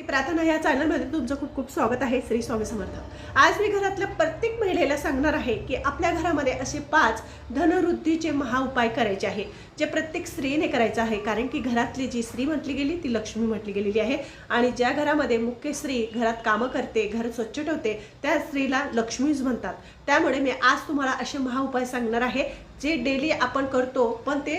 प्रार्थना या चॅनलमध्ये तुमचं खूप खूप स्वागत आहे. श्री स्वामी समर्थ. आज मी घरातल्या प्रत्येक महिलेला सांगणार आहे की आपल्या घरामध्ये असे 5 धनवृद्धीचे महाउपाय करायचे आहे, जे प्रत्येक स्त्रीने करायचं आहे. कारण की घरातली जी स्त्री म्हटली गेली ती लक्ष्मी म्हटली गेलेली आहे आणि ज्या घरामध्ये मुख्य स्त्री घरात कामं करते, घर स्वच्छ ठेवते, त्या स्त्रीला लक्ष्मीच म्हणतात. त्यामुळे मी आज तुम्हाला असे महाउपाय सांगणार आहे जे डेली आपण करतो, पण ते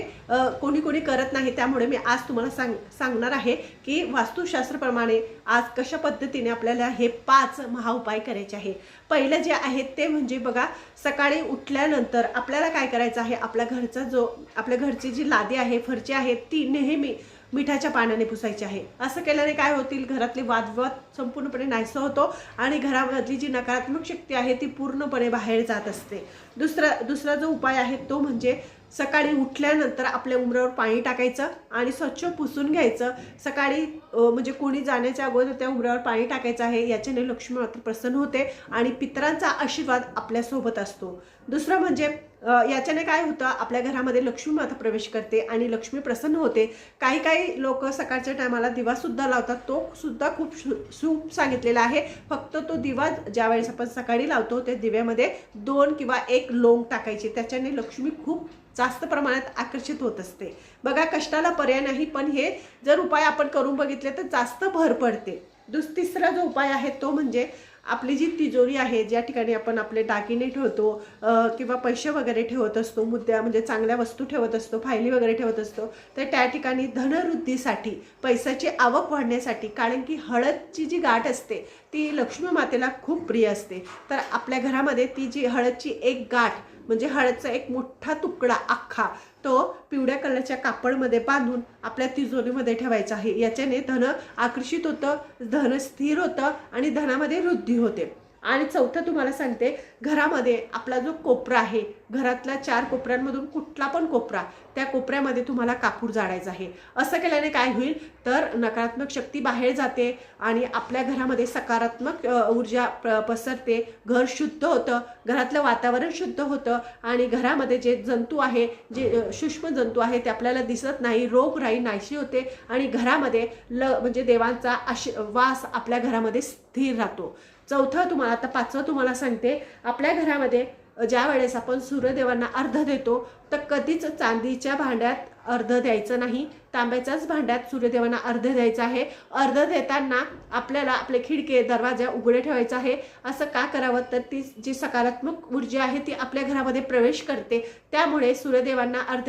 कोणी कोणी करत नाही. त्यामुळे मी आज तुम्हाला सांगणार आहे की वास्तुशास्त्रप्रमाणे आज कशा पद्धतीने आपल्याला हे 5 महाउपाय करायचे आहे. पहिलं जे आहे ते म्हणजे बघा, सकाळी उठल्यानंतर आपल्याला काय करायचं आहे, आपल्या घरची जी लादी आहे, फरची आहे, ती नेहमी मिठाच्या पाण्याने पुसायची आहे. असं केल्याने काय होतील, घरातले वादविवाद संपूर्णपणे नाहीसा होतो आणि घरामधली जी नकारात्मक शक्ती आहे ती पूर्णपणे बाहेर जात असते. दुसरा जो उपाय आहे तो म्हणजे सकाळी उठल्यानंतर आपल्या उमरावर पाणी टाकायचं आणि स्वच्छ पुसून घ्यायचं. सकाळी म्हणजे कोणी जाण्याच्या अगोदर त्या उमरावर पाणी टाकायचं आहे. याच्याने लक्ष्मी मात्र प्रसन्न होते आणि पितरांचा आशीर्वाद आपल्यासोबत असतो. दुसरं म्हणजे याच्याने काय होतं, आपल्या घरामध्ये लक्ष्मी माता प्रवेश करते आणि लक्ष्मी प्रसन्न होते. काही लोक सकाळच्या टायमाला दिवासुद्धा लावतात, तो सुद्धा खूप शुभ सांगितलेला आहे. फक्त तो दिवा ज्यावेळेस आपण सकाळी लावतो त्या दिव्यामध्ये 2 किंवा 1 लोंग टाकायची. त्याच्याने लक्ष्मी खूप जास्त प्रमाणात आकर्षित होत असते. बघा, कष्टाला पर्याय नाही, पण हे जर उपाय आपण करून बघितले तर जास्त भर पडते. तिसरा जो उपाय आहे तो म्हणजे आपली जी तिजोरी आहे, ज्या ठिकाणी आपण आपले दागिने ठेवतो किंवा पैसे वगैरे ठेवत असतो, मुद्द्या म्हणजे चांगल्या वस्तू ठेवत असतो, फायली वगैरे ठेवत असतो, तर त्या ठिकाणी धनवृद्धीसाठी, पैशाची आवक वाढण्यासाठी, कारण की हळदची जी गाठ असते ती लक्ष्मी मातेला खूप प्रिय असते. तर आपल्या घरामध्ये ती जी हळदची एक गाठ म्हणजे हळदचा एक मोठा तुकडा अख्खा, तो पिवळ्या कलरच्या कापडमध्ये बांधून आपल्या तिजोरीमध्ये ठेवायचा आहे. याच्याने धन आकर्षित होतं, धन स्थिर होतं आणि धनामध्ये वृद्धी होते. आणि चौथं तुम्हाला सांगते, घरामध्ये आपला जो कोपरा आहे, घरातल्या 4 कोपऱ्यांमधून कुठला पण कोपरा, त्या कोपऱ्यामध्ये तुम्हाला कापूर जाळायचा आहे. असं केल्याने काय होईल तर नकारात्मक शक्ती बाहेर जाते आणि आपल्या घरामध्ये सकारात्मक ऊर्जा पसरते. घर शुद्ध होतं, घरातलं वातावरण शुद्ध होतं आणि घरामध्ये जे जंतू आहे, जे सूक्ष्म जंतू आहे ते आपल्याला दिसत नाही, रोगराई नाहीशी होते आणि घरामध्ये म्हणजे देवांचा वास आपल्या घरामध्ये स्थिर राहतो. आता 5वं तुम्हाला सांगते, आपल्या घरामध्ये ज्या वेळेस आपण सूर्यदेवांना अर्घ देतो तर कधीच चांदीच्या भांड्यात अर्घ द्यायचं नाही, तांब्याच्याच भांड्यात सूर्यदेवांना अर्घ द्यायचं आहे. अर्घ देताना आपल्याला आपले खिडके दरवाजा उघडे ठेवायचा आहे. असं का करावं तर ती जी सकारात्मक ऊर्जा आहे ती आपल्या घरामध्ये प्रवेश करते, त्यामुळे सूर्यदेवांना अर्घ